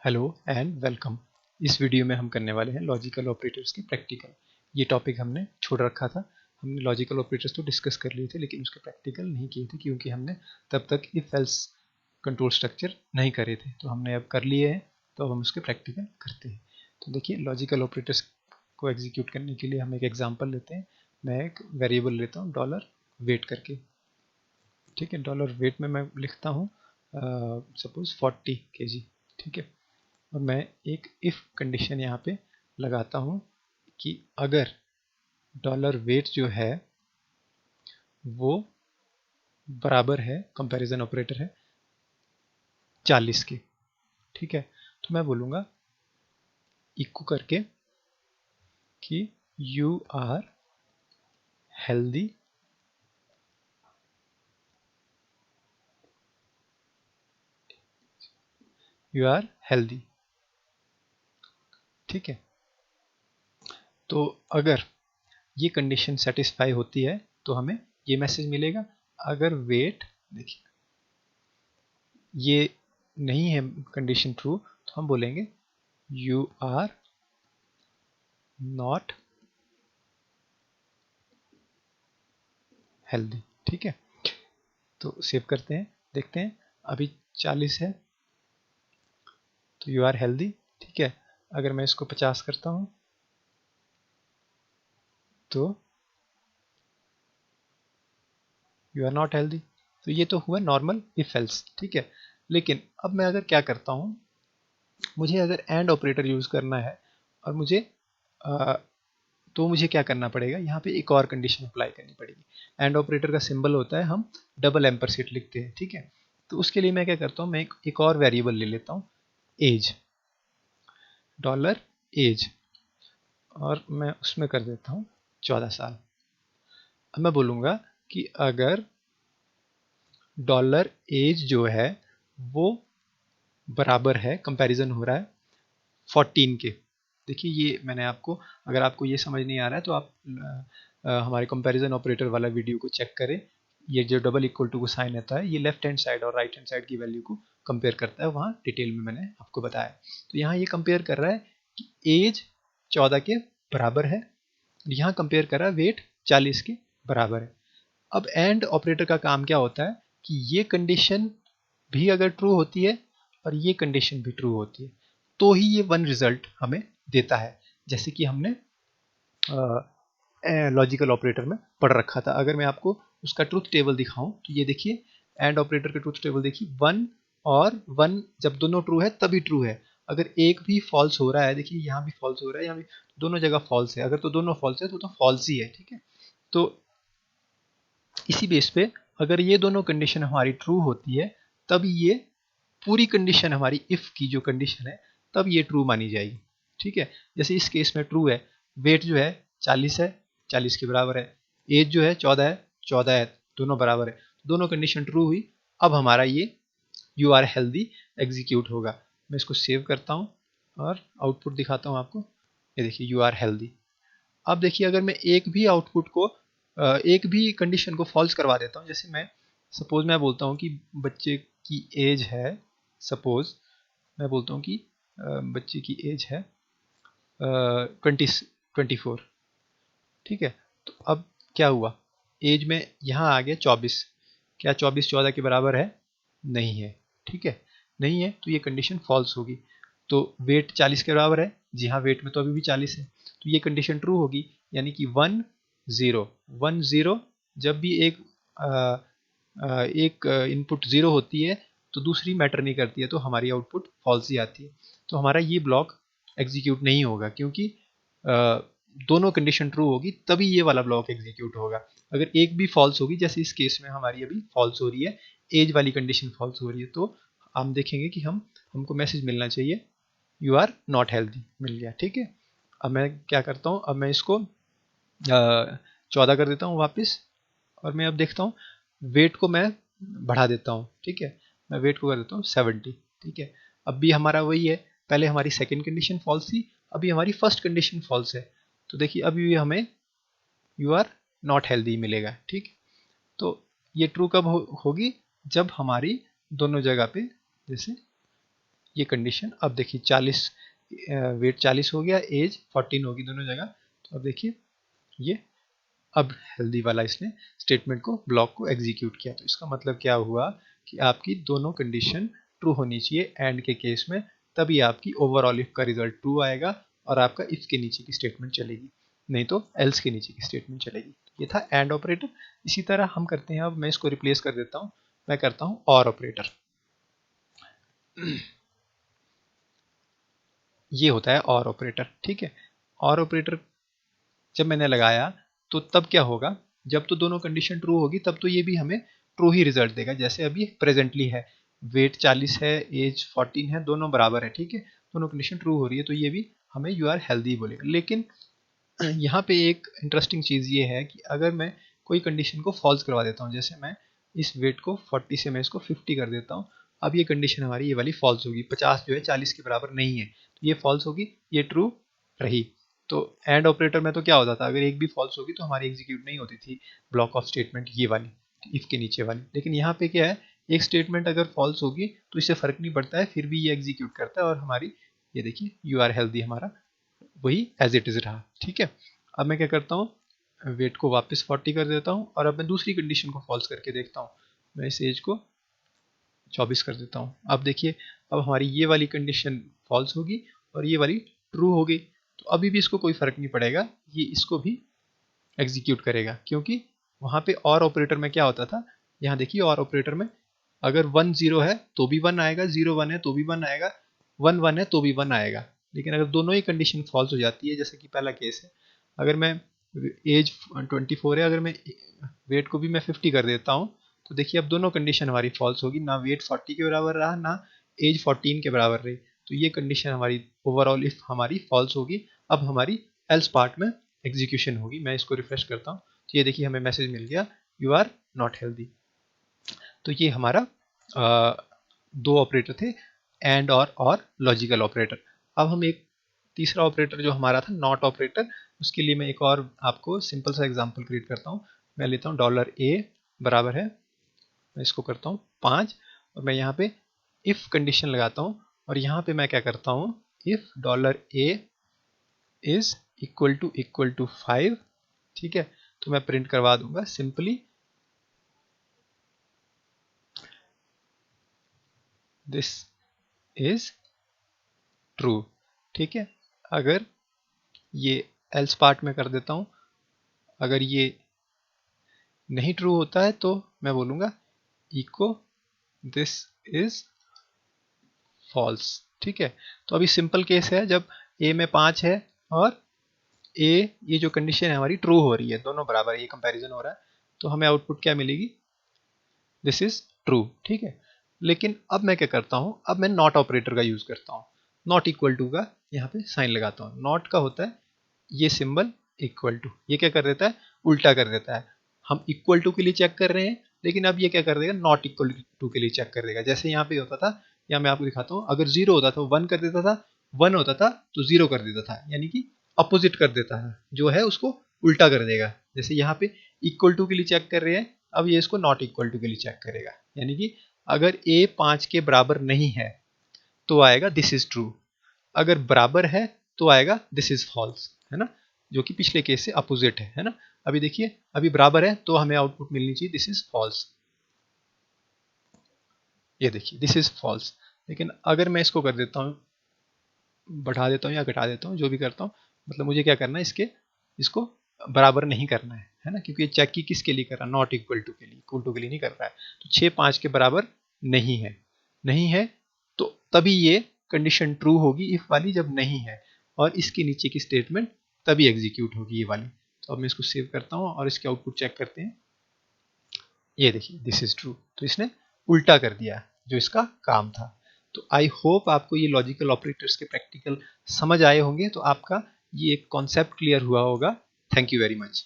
Hello and welcome. इस video में हम करने वाले हैं लॉजिकल ऑपरेटर्स के प्रैक्टिकल। ये टॉपिक हमने छोड़ रखा था। हमने लॉजिकल ऑपरेटर्स तो डिस्कस कर लिए थे लेकिन उसके प्रैक्टिकल नहीं किए थे क्योंकि हमने तब तक इफ एल्स कंट्रोल स्ट्रक्चर नहीं करे थे। तो हमने अब कर लिए हैं, तो अब हम उसके प्रैक्टिकल करते हैं। तो देखिए, लॉजिकल ऑपरेटर्स को एग्जीक्यूट करने के लिए हम एक एग्जाम्पल लेते हैं। मैं एक वेरिएबल लेता हूँ डॉलर वेट करके। ठीक है, डॉलर वेट में मैं लिखता हूँ सपोज 40 kg। ठीक है, और मैं एक इफ कंडीशन यहाँ पे लगाता हूँ कि अगर डॉलर वेट जो है वो बराबर है, कंपैरिजन ऑपरेटर है 40 के। ठीक है, तो मैं बोलूँगा इक्वल करके कि you are healthy you are healthy. ठीक है, तो अगर ये कंडीशन सेटिस्फाई होती है तो हमें ये मैसेज मिलेगा। अगर वेट, देखिए ये नहीं है कंडीशन ट्रू, तो हम बोलेंगे यू आर नॉट हेल्दी। ठीक है, तो सेव करते हैं, देखते हैं। अभी 40 है तो यू आर हेल्दी। ठीक है, अगर मैं इसको 50 करता हूँ तो यू आर नॉट हेल्दी। तो ये तो हुआ नॉर्मल इफ एल्स। ठीक है, लेकिन अब मैं अगर क्या करता हूँ, मुझे अगर एंड ऑपरेटर यूज करना है और मुझे तो मुझे क्या करना पड़ेगा, यहाँ पे एक और कंडीशन अप्लाई करनी पड़ेगी। एंड ऑपरेटर का सिंबल होता है, हम डबल एम्परसेट लिखते हैं। ठीक है, तो उसके लिए मैं क्या करता हूँ, मैं एक और वेरिएबल ले लेता हूँ एज, डॉलर एज, और मैं उसमें कर देता हूँ 14 साल। अब मैं बोलूँगा कि अगर डॉलर एज जो है वो बराबर है, कंपैरिजन हो रहा है 14 के। देखिए, ये मैंने आपको, अगर आपको ये समझ नहीं आ रहा है तो आप हमारे कंपैरिजन ऑपरेटर वाला वीडियो को चेक करें। ये जो डबल इक्वल टू को साइन आता है, ये लेफ्ट हैंड साइड और राइट हैंड साइड की वैल्यू को कंपेयर करता है, वहाँ डिटेल में मैंने आपको बताया। तो यहाँ ये कंपेयर कर रहा है कि एज 14 के बराबर है, यहाँ कंपेयर कर रहा है वेट 40 के बराबर है। अब एंड ऑपरेटर का काम क्या होता है कि ये कंडीशन भी अगर ट्रू होती है और ये कंडीशन भी ट्रू होती है तो ही ये वन रिजल्ट हमें देता है, जैसे कि हमने लॉजिकल ऑपरेटर में पढ़ रखा था। अगर मैं आपको उसका ट्रूथ टेबल दिखाऊं तो ये देखिए, एंड ऑपरेटर का ट्रूथ टेबल देखिए, वन और वन जब दोनों ट्रू है तभी ट्रू है। अगर एक भी फॉल्स हो रहा है, देखिए यहाँ भी फॉल्स हो रहा है, यहाँ भी, दोनों जगह फॉल्स है। अगर तो दोनों फॉल्स है तो फॉल्स ही है। ठीक है, तो इसी बेस पे अगर ये दोनों कंडीशन हमारी ट्रू होती है तब ये पूरी कंडीशन हमारी इफ की जो कंडीशन है तब ये ट्रू मानी जाएगी। ठीक है, जैसे इस केस में ट्रू है, वेट जो है 40 है, 40 के बराबर है, एज जो है 14 है, 14 है, दोनों बराबर है, दोनों कंडीशन ट्रू हुई। अब हमारा ये यू आर हेल्दी एग्जीक्यूट होगा। मैं इसको सेव करता हूँ और आउटपुट दिखाता हूँ आपको। ये देखिए, यू आर हेल्दी। अब देखिए, अगर मैं एक भी आउटपुट को एक भी कंडीशन को फॉल्स करवा देता हूँ, जैसे मैं सपोज मैं बोलता हूँ कि बच्चे की एज है, सपोज मैं बोलता हूँ कि बच्चे की एज है 24। ठीक है, तो अब क्या हुआ, एज में यहाँ आ गया 24। क्या 24 14 के बराबर है? नहीं है। ठीक है, नहीं है तो ये कंडीशन फॉल्स होगी। तो वेट 40 के बराबर है, जी हाँ, वेट में तो अभी भी 40 है, तो ये कंडीशन ट्रू होगी। यानी कि 1 0 1 0, जब भी एक इनपुट 0 होती है तो दूसरी मैटर नहीं करती है, तो हमारी आउटपुट फॉल्स ही आती है। तो हमारा ये ब्लॉक एग्जीक्यूट नहीं होगा, क्योंकि दोनों कंडीशन ट्रू होगी तभी ये वाला ब्लॉक एग्जीक्यूट होगा। अगर एक भी फॉल्स होगी, जैसे इस केस में हमारी अभी फॉल्स हो रही है, एज वाली कंडीशन फॉल्स हो रही है, तो हम देखेंगे कि हमको मैसेज मिलना चाहिए यू आर नॉट हेल्दी, मिल गया। ठीक है, अब मैं क्या करता हूँ, अब मैं इसको 14 कर देता हूँ वापस, और मैं अब देखता हूँ वेट को मैं बढ़ा देता हूँ। ठीक है, मैं वेट को कर देता हूँ 70। ठीक है, अब भी हमारा वही है, पहले हमारी सेकंड कंडीशन फॉल्स थी, अभी हमारी फर्स्ट कंडीशन फॉल्स है। तो देखिए, अभी भी हमें यू आर नॉट हेल्दी मिलेगा। ठीक, तो ये ट्रू कब होगी, जब हमारी दोनों जगह पे जैसे ये कंडीशन। अब देखिए 40 वेट 40 हो गया, एज 14 होगी दोनों जगह। तो अब देखिए ये अब हेल्दी वाला इसने स्टेटमेंट को ब्लॉक को एग्जीक्यूट किया। तो इसका मतलब क्या हुआ कि आपकी दोनों कंडीशन ट्रू होनी चाहिए एंड के केस में, तभी आपकी ओवरऑल इफ का रिजल्ट ट्रू आएगा और आपका इफ के नीचे की स्टेटमेंट चलेगी, नहीं तो एल्स के नीचे की स्टेटमेंट चलेगी। ये था एंड ऑपरेटर। इसी तरह हम करते हैं, अब मैं इसको रिप्लेस कर देता हूँ, मैं करता हूँ और ऑपरेटर। ये होता है और ऑपरेटर, ठीक है। और ऑपरेटर जब मैंने लगाया तो तब क्या होगा, जब तो दोनों कंडीशन ट्रू होगी तब तो ये भी हमें ट्रू ही रिजल्ट देगा। जैसे अभी प्रेजेंटली है, वेट 40 है, एज 14 है, दोनों बराबर है, ठीक है, दोनों कंडीशन ट्रू हो रही है, तो ये भी हमें यू आर हेल्दी बोलेगा। लेकिन यहाँ पे एक इंटरेस्टिंग चीज़ ये है कि अगर मैं कोई कंडीशन को फॉल्स करवा देता हूँ, जैसे मैं इस वेट को 40 से मैं इसको 50 कर देता हूँ, अब ये कंडीशन हमारी ये वाली फॉल्स होगी, 50 जो है 40 के बराबर नहीं है, तो ये फॉल्स होगी, ये ट्रू रही। तो एंड ऑपरेटर में तो क्या होता था, अगर एक भी फॉल्स होगी तो हमारी एग्जीक्यूट नहीं होती थी ब्लॉक ऑफ स्टेटमेंट ये वाली, इफ के नीचे वाली। लेकिन यहाँ पे क्या है, एक स्टेटमेंट अगर फॉल्स होगी तो इससे फर्क नहीं पड़ता है, फिर भी ये एग्जीक्यूट करता है और हमारी ये देखिए यू आर हेल्दी हमारा वही एज इट इज रहा, ठीक है। अब मैं क्या करता हूँ, वेट को वापस 40 कर देता हूँ और अब मैं दूसरी कंडीशन को फॉल्स करके देखता हूँ, मैं इस एज को 24 कर देता हूँ। अब देखिए अब हमारी ये वाली कंडीशन फॉल्स होगी और ये वाली ट्रू हो गई, तो अभी भी इसको कोई फर्क नहीं पड़ेगा, ये इसको भी एग्जीक्यूट करेगा, क्योंकि वहाँ पे और ऑपरेटर में क्या होता था, यहाँ देखिए और ऑपरेटर में अगर 1 0 है तो भी 1 आएगा, 0 1 है तो भी 1 आएगा, 1 1 है तो भी 1 आएगा। लेकिन अगर दोनों ही कंडीशन फॉल्स हो जाती है, जैसे कि पहला केस है, अगर मैं एज 24 है, अगर मैं वेट को भी मैं 50 कर देता हूँ, तो देखिए अब दोनों कंडीशन हमारी फॉल्स होगी, ना वेट 40 के बराबर रहा ना एज 14 के बराबर रही, तो ये कंडीशन हमारी ओवरऑल इफ हमारी फॉल्स होगी। अब हमारी एल्स पार्ट में एग्जीक्यूशन होगी। मैं इसको रिफ्रेश करता हूँ तो ये देखिए हमें मैसेज मिल गया, यू आर नॉट हेल्दी। तो ये हमारा दो ऑपरेटर थे, एंड और लॉजिकल ऑपरेटर। अब हम एक तीसरा ऑपरेटर जो हमारा था नॉट ऑपरेटर, उसके लिए मैं एक और आपको सिंपल सा एग्जांपल क्रिएट करता हूँ। मैं लेता हूँ $a बराबर है, मैं इसको करता हूँ 5 और मैं यहाँ पे इफ कंडीशन लगाता हूँ और यहाँ पे मैं क्या करता हूँ, if $a is equal to 5, ठीक है, तो मैं प्रिंट करवा दूंगा सिंपली दिस इज ट्रू, ठीक है। अगर ये एल्स पार्ट में कर देता हूँ, अगर ये नहीं ट्रू होता है तो मैं बोलूँगा इको दिस इज फॉल्स, ठीक है। तो अभी सिंपल केस है, जब ए में 5 है और ए ये जो कंडीशन है हमारी ट्रू हो रही है, दोनों बराबर है, ये कंपैरिजन हो रहा है, तो हमें आउटपुट क्या मिलेगी, दिस इज ट्रू, ठीक है। लेकिन अब मैं क्या करता हूँ, अब मैं नॉट ऑपरेटर का यूज करता हूँ, नॉट इक्वल टू का यहाँ पे साइन लगाता हूँ। नॉट का होता है ये सिंबल इक्वल टू, ये क्या कर देता है, उल्टा कर देता है। हम इक्वल टू के लिए चेक कर रहे हैं, लेकिन अब ये क्या कर देगा, नॉट इक्वल टू के लिए चेक कर देगा। जैसे यहाँ पे होता था, या मैं आपको दिखाता हूँ, अगर जीरो होता था 1 कर देता था, 1 होता था तो 0 कर देता था, यानी कि अपोजिट कर देता है, जो है उसको उल्टा कर देगा। जैसे यहाँ पे इक्वल टू के लिए चेक कर रहे हैं, अब ये इसको नॉट इक्वल टू के लिए चेक करेगा, यानी कि अगर a 5 के बराबर नहीं है तो आएगा दिस इज ट्रू, अगर बराबर है तो आएगा दिस इज फॉल्स, है ना, जो कि पिछले केस से अपोजिट है ना। अभी देखिए अभी बराबर है तो हमें आउटपुट मिलनी चाहिए दिस इज फॉल्स, ये देखिए दिस इज फॉल्स। लेकिन अगर मैं इसको कर देता हूँ, बढ़ा देता हूँ या घटा देता हूँ, जो भी करता हूँ, मतलब मुझे क्या करना है, इसको बराबर नहीं करना है ना, क्योंकि ये चेक की किसके लिए कर रहा है, नॉट इक्वल टू के लिए, इक्वल टू के लिए नहीं कर रहा है। तो 6 5 के बराबर नहीं है, नहीं है, तो तभी ये कंडीशन ट्रू होगी इफ वाली, जब नहीं है, और इसके नीचे की स्टेटमेंट तभी एग्जीक्यूट होगी ये वाली। तो अब मैं इसको सेव करता हूँ और इसके आउटपुट चेक करते हैं, ये देखिए दिस इज ट्रू, तो इसने उल्टा कर दिया जो इसका काम था। तो आई होप आपको ये लॉजिकल ऑपरेटर्स के प्रैक्टिकल समझ आए होंगे, तो आपका ये एक कॉन्सेप्ट क्लियर हुआ होगा। Thank you very much.